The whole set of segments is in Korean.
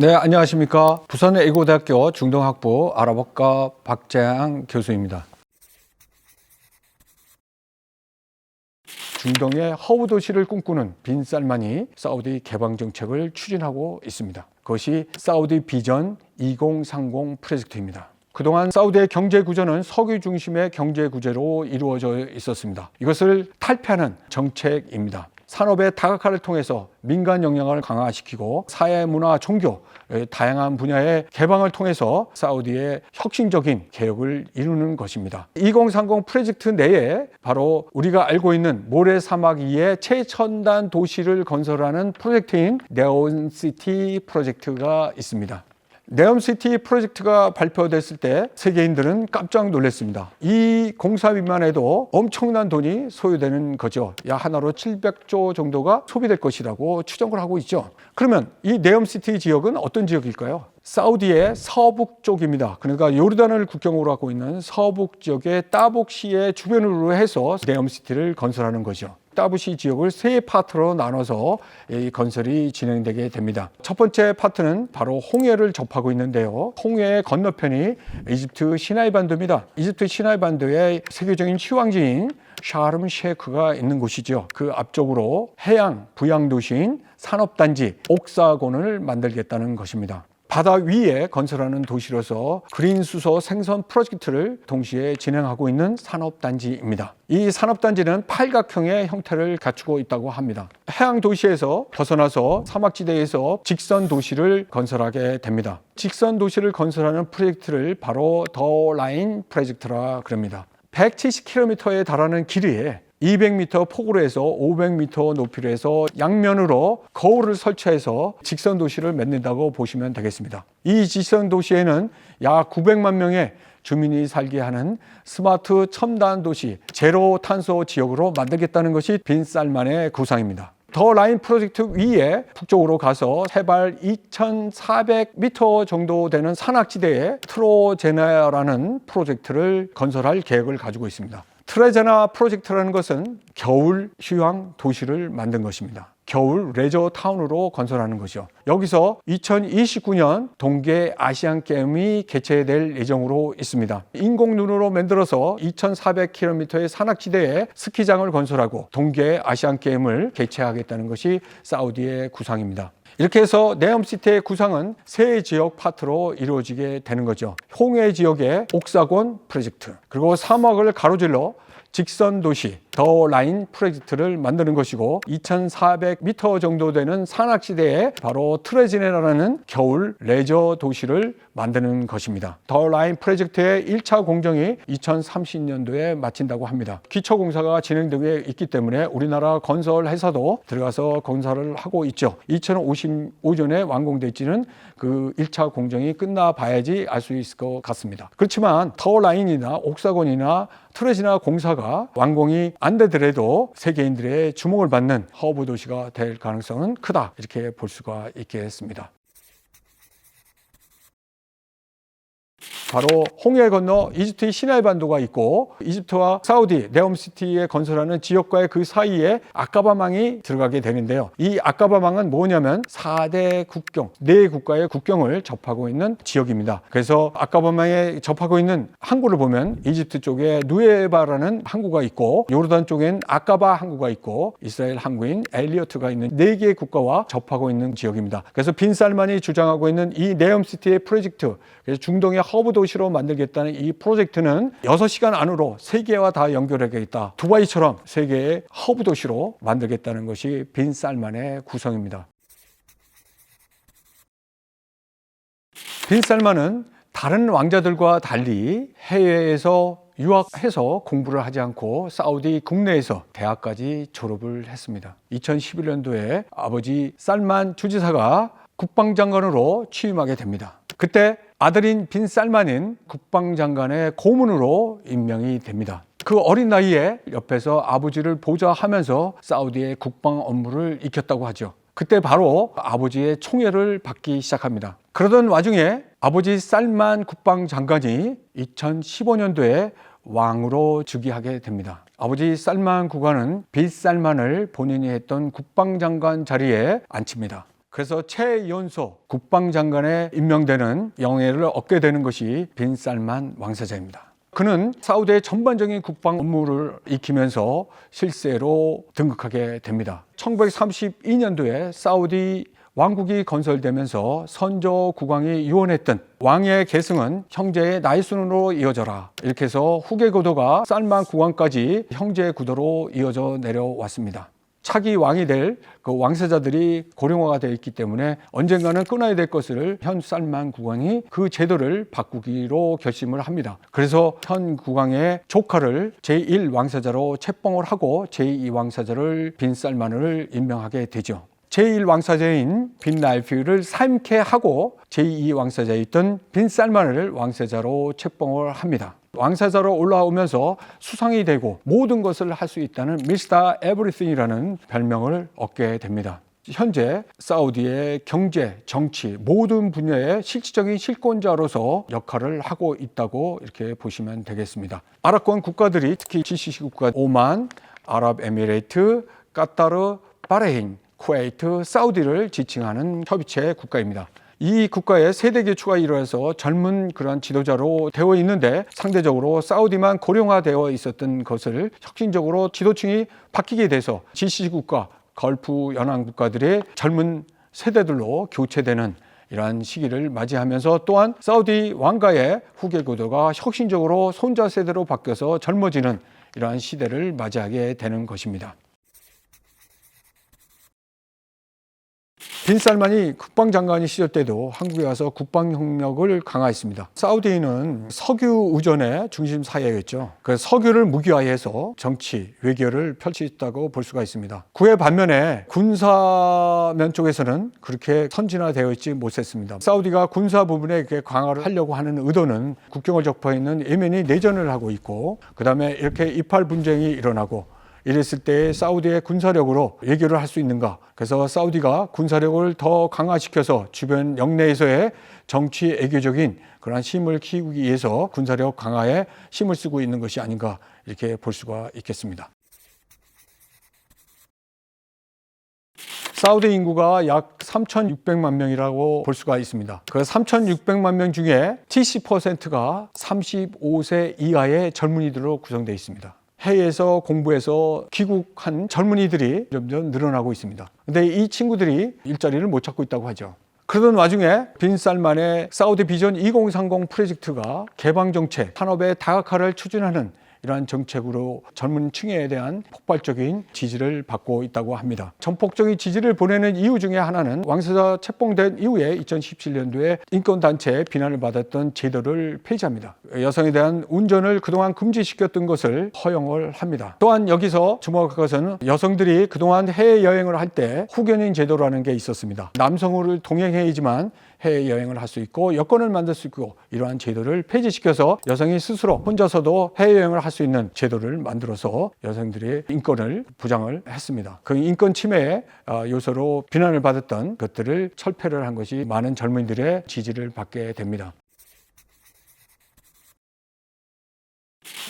네, 안녕하십니까. 부산외고대학교 중동학부 아랍어과 박재양 교수입니다. 중동의 허브 도시를 꿈꾸는 빈 살만이 사우디 개방 정책을 추진하고 있습니다. 그것이 사우디 비전 2030 프로젝트입니다. 그동안 사우디의 경제 구조는 석유 중심의 경제 구조로 이루어져 있었습니다. 이것을 탈피하는 정책입니다. 산업의 다각화를 통해서 민간 역량을 강화시키고 사회, 문화, 종교 다양한 분야의 개방을 통해서 사우디의 혁신적인 개혁을 이루는 것입니다. 2030 프로젝트 내에 바로 우리가 알고 있는 모래사막 위에 최첨단 도시를 건설하는 프로젝트인 네옴시티 프로젝트가 있습니다. 네옴시티 프로젝트가 발표됐을 때 세계인들은 깜짝 놀랐습니다. 이 공사비만 해도 엄청난 돈이 소요되는 거죠. 약 하나로 700조 정도가 소비될 것이라고 추정을 하고 있죠. 그러면 이 네옴시티 지역은 어떤 지역일까요? 사우디의 서북 쪽입니다. 그러니까 요르단을 국경으로 하고 있는 서북 지역의 따복시의 주변으로 해서 네옴시티를 건설하는 거죠. 따부시 지역을 세 파트로 나눠서 이 건설이 진행되게 됩니다. 첫 번째 파트는 바로 홍해를 접하고 있는데요. 홍해의 건너편이 이집트 시나이 반도입니다. 이집트 시나이 반도의 세계적인 휴양지인 샤르m 셰이크가 있는 곳이죠. 그 앞쪽으로 해양 부양 도시인 산업단지 옥사곤을 만들겠다는 것입니다. 바다 위에 건설하는 도시로서 그린 수소 생선 프로젝트를 동시에 진행하고 있는 산업단지입니다. 이 산업단지는 팔각형의 형태를 갖추고 있다고 합니다. 해양 도시에서 벗어나서 사막지대에서 직선 도시를 건설하게 됩니다. 직선 도시를 건설하는 프로젝트를 바로 더 라인 프로젝트라 그럽니다. 170km에 달하는 길이에 200m 폭으로 해서 500m 높이로 해서 양면으로 거울을 설치해서 직선 도시를 만든다고 보시면 되겠습니다. 이 직선 도시에는 약 900만 명의 주민이 살게 하는 스마트 첨단 도시 제로 탄소 지역으로 만들겠다는 것이 빈 살만의 구상입니다. 더 라인 프로젝트 위에 북쪽으로 가서 해발 2,400m 정도 되는 산악지대에 트로제나라는 프로젝트를 건설할 계획을 가지고 있습니다. 트레제나 프로젝트라는 것은 겨울 휴양 도시를 만든 것입니다. 겨울 레저 타운으로 건설하는 것이죠. 여기서 2029년 동계 아시안 게임이 개최될 예정으로 있습니다. 인공 눈으로 만들어서 2,400km의 산악지대에 스키장을 건설하고 동계 아시안 게임을 개최하겠다는 것이 사우디의 구상입니다. 이렇게 해서 네옴시티의 구상은 세 지역 파트로 이루어지게 되는 거죠. 홍해 지역의 옥사곤 프로젝트, 그리고 사막을 가로질러 직선 도시 더 라인 프로젝트를 만드는 것이고 2,400m 정도 되는 산악지대에 바로 트레지네라는 겨울 레저 도시를 만드는 것입니다. 더 라인 프로젝트의 1차 공정이 2030년도에 마친다고 합니다. 기초 공사가 진행되고 있기 때문에 우리나라 건설 회사도 들어가서 건설을 하고 있죠. 2055년에 완공될지는 그 1차 공정이 끝나 봐야지 알 수 있을 것 같습니다. 그렇지만 더 라인이나 옥사곤이나 트레지나 공사가 완공이 안 되더라도 세계인들의 주목을 받는 허브 도시가 될 가능성은 크다, 이렇게 볼 수가 있겠습니다. 바로 홍해 건너 이집트 시나이 반도가 있고 이집트와 사우디 네옴시티에 건설하는 지역과의 그 사이에 아까바망이 들어가게 되는데요. 이 아까바망은 뭐냐면 4대 국경, 4 국가의 국경을 접하고 있는 지역입니다. 그래서 아까바망에 접하고 있는 항구를 보면 이집트 쪽에 누에바라는 항구가 있고 요르단 쪽엔 아까바 항구가 있고 이스라엘 항구인 엘리어트가 있는 4개의 국가와 접하고 있는 지역입니다. 그래서 빈 살만이 주장하고 있는 이 네옴시티의 프로젝트, 그래서 중동의 허브 도시로 만들겠다는 이 프로젝트는 6시간 안으로 세계와 다 연결하겠다. 두바이처럼 세계의 허브 도시로 만들겠다는 것이 빈 살만의 구성입니다. 빈 살만은 다른 왕자들과 달리 해외에서 유학해서 공부를 하지 않고 사우디 국내에서 대학까지 졸업을 했습니다. 2011년도에 아버지 살만 주지사가 국방장관으로 취임하게 됩니다. 그때 아들인 빈 살만은 국방장관의 고문으로 임명이 됩니다. 그 어린 나이에 옆에서 아버지를 보좌하면서 사우디의 국방 업무를 익혔다고 하죠. 그때 바로 아버지의 총애를 받기 시작합니다. 그러던 와중에 아버지 살만 국방장관이 2015년도에 왕으로 즉위하게 됩니다. 아버지 살만 국왕은 빈 살만을 본인이 했던 국방장관 자리에 앉힙니다. 그래서 최연소 국방장관에 임명되는 영예를 얻게 되는 것이 빈 살만 왕세자입니다. 그는 사우디의 전반적인 국방 업무를 익히면서 실세로 등극하게 됩니다. 1932년도에 사우디 왕국이 건설되면서 선조 국왕이 유언했던 왕의 계승은 형제의 나이 순으로 이어져라. 이렇게 해서 후계 구도가 살만 국왕까지 형제의 구도로 이어져 내려왔습니다. 차기 왕이 될 그 왕세자들이 고령화가 되어 있기 때문에 언젠가는 끊어야 될 것을 현 살만 국왕이 그 제도를 바꾸기로 결심을 합니다. 그래서 현 국왕의 조카를 제1왕세자로 책봉을 하고 제2왕세자를 빈 살만을 임명하게 되죠. 제1왕세자인 빈 나이프를 삶게 하고 제2왕세자였던 빈 살만을 왕세자로 책봉을 합니다. 왕세자로 올라오면서 수상이 되고 모든 것을 할 수 있다는 미스터 에브리띵이라는 별명을 얻게 됩니다. 현재 사우디의 경제, 정치 모든 분야의 실질적인 실권자로서 역할을 하고 있다고 이렇게 보시면 되겠습니다. 아랍권 국가들이 특히 GCC 국가 오만, 아랍에미레이트, 카타르, 바레인, 쿠웨이트, 사우디를 지칭하는 협의체 국가입니다. 이 국가의 세대 교체가 이루어져서 젊은 그런 지도자로 되어 있는데 상대적으로 사우디만 고령화되어 있었던 것을 혁신적으로 지도층이 바뀌게 돼서 GCC 국가, 걸프 연안 국가들의 젊은 세대들로 교체되는 이러한 시기를 맞이하면서 또한 사우디 왕가의 후계 구도가 혁신적으로 손자 세대로 바뀌어서 젊어지는 이러한 시대를 맞이하게 되는 것입니다. 빈 살만이 국방장관이 시절 때도 한국에 와서 국방협력을 강화했습니다. 사우디는 석유 의존의 중심 사회였죠. 그래서 석유를 무기화해서 정치, 외교를 펼쳤다고 볼 수가 있습니다. 그에 반면에 군사면 쪽에서는 그렇게 선진화되어 있지 못했습니다. 사우디가 군사 부분에 이렇게 강화를 하려고 하는 의도는 국경을 접해 있는 예멘이 내전을 하고 있고, 그 다음에 이렇게 이팔 분쟁이 일어나고 이랬을 때 사우디의 군사력으로 외교를 할 수 있는가? 그래서 사우디가 군사력을 더 강화시켜서 주변 영내에서의 정치 애교적인 그런 힘을 키우기 위해서 군사력 강화에 힘을 쓰고 있는 것이 아닌가 이렇게 볼 수가 있겠습니다. 사우디 인구가 약 3,600만 명이라고 볼 수가 있습니다. 그 3,600만 명 중에 70%가 35세 이하의 젊은이들로 구성되어 있습니다. 해외에서 공부해서 귀국한 젊은이들이 점점 늘어나고 있습니다. 근데 이 친구들이 일자리를 못 찾고 있다고 하죠. 그러던 와중에 빈 살만의 사우디 비전 2030 프로젝트가 개방정책, 산업의 다각화를 추진하는 이러한 정책으로 젊은 층에 대한 폭발적인 지지를 받고 있다고 합니다. 전폭적인 지지를 보내는 이유 중에 하나는 왕세자 책봉된 이후에 2017년도에 인권단체의 비난을 받았던 제도를 폐지합니다. 여성에 대한 운전을 그동안 금지시켰던 것을 허용을 합니다. 또한 여기서 주목할 것은 여성들이 그동안 해외여행을 할 때 후견인 제도라는 게 있었습니다. 남성을 동행해야지만 해외여행을 할 수 있고 여권을 만들 수 있고, 이러한 제도를 폐지시켜서 여성이 스스로 혼자서도 해외여행을 할 수 있는 제도를 만들어서 여성들의 인권을 보장을 했습니다. 그 인권 침해의 요소로 비난을 받았던 것들을 철폐를 한 것이 많은 젊은이들의 지지를 받게 됩니다.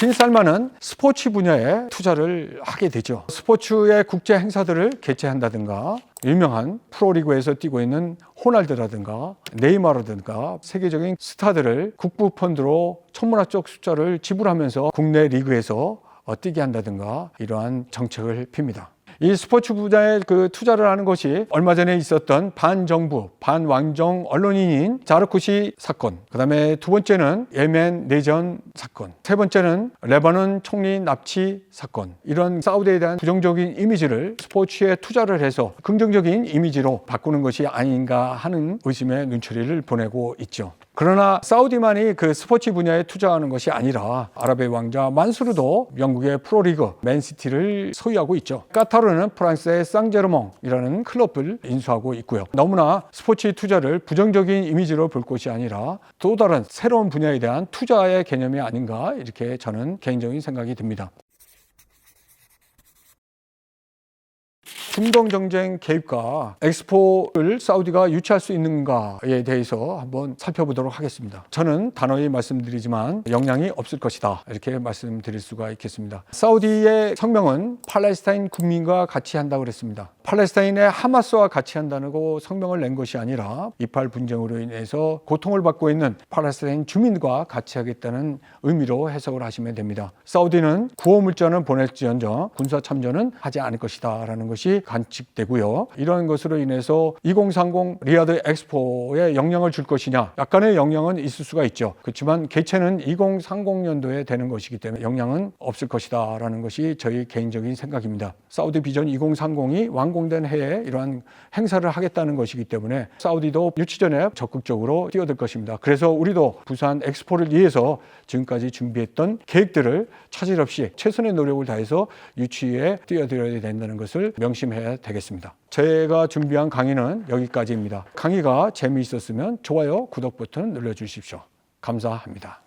빈 살만은 스포츠 분야에 투자를 하게 되죠. 스포츠의 국제 행사들을 개최한다든가, 유명한 프로리그에서 뛰고 있는 호날두라든가 네이마르라든가 세계적인 스타들을 국부 펀드로 천문학적 숫자를 지불하면서 국내 리그에서 뛰게 한다든가 이러한 정책을 핍니다. 이 스포츠 분야에 그 투자를 하는 것이 얼마 전에 있었던 반정부, 반왕정 언론인인 자르쿠시 사건, 그 다음에 두 번째는 예멘 내전 사건, 세 번째는 레바논 총리 납치 사건, 이런 사우디에 대한 부정적인 이미지를 스포츠에 투자를 해서 긍정적인 이미지로 바꾸는 것이 아닌가 하는 의심의 눈초리를 보내고 있죠. 그러나 사우디만이 그 스포츠 분야에 투자하는 것이 아니라 아랍의 왕자 만수르도 영국의 프로리그 맨시티를 소유하고 있죠. 카타르는 프랑스의 상제르몽이라는 클럽을 인수하고 있고요. 너무나 스포츠 투자를 부정적인 이미지로 볼 것이 아니라 또 다른 새로운 분야에 대한 투자의 개념이 아닌가, 이렇게 저는 개인적인 생각이 듭니다. 중동 정쟁 개입과 엑스포를 사우디가 유치할 수 있는가에 대해서 한번 살펴보도록 하겠습니다. 저는 단호히 말씀드리지만 영향이 없을 것이다, 이렇게 말씀드릴 수가 있겠습니다. 사우디의 성명은 팔레스타인 국민과 같이 한다고 그랬습니다. 팔레스타인의 하마스와 같이 한다고 성명을 낸 것이 아니라 이팔 분쟁으로 인해서 고통을 받고 있는 팔레스타인 주민과 같이 하겠다는 의미로 해석을 하시면 됩니다. 사우디는 구호 물자는 보낼지언정 군사 참전은 하지 않을 것이다 라는 것이 관측되고요. 이런 것으로 인해서 2030 리야드 엑스포에 영향을 줄 것이냐, 약간의 영향은 있을 수가 있죠. 그렇지만 개최는 2030년도에 되는 것이기 때문에 영향은 없을 것이다 라는 것이 저희 개인적인 생각입니다. 사우디 비전 2030이 완공된 해에 이러한 행사를 하겠다는 것이기 때문에 사우디도 유치 전에 적극적으로 뛰어들 것입니다. 그래서 우리도 부산 엑스포를 위해서 지금까지 준비했던 계획들을 차질 없이 최선의 노력을 다해서 유치에 뛰어들어야 된다는 것을 명심해야 되겠습니다. 제가 준비한 강의는 여기까지입니다. 강의가 재미있었으면 좋아요, 구독 버튼 눌러주십시오. 감사합니다.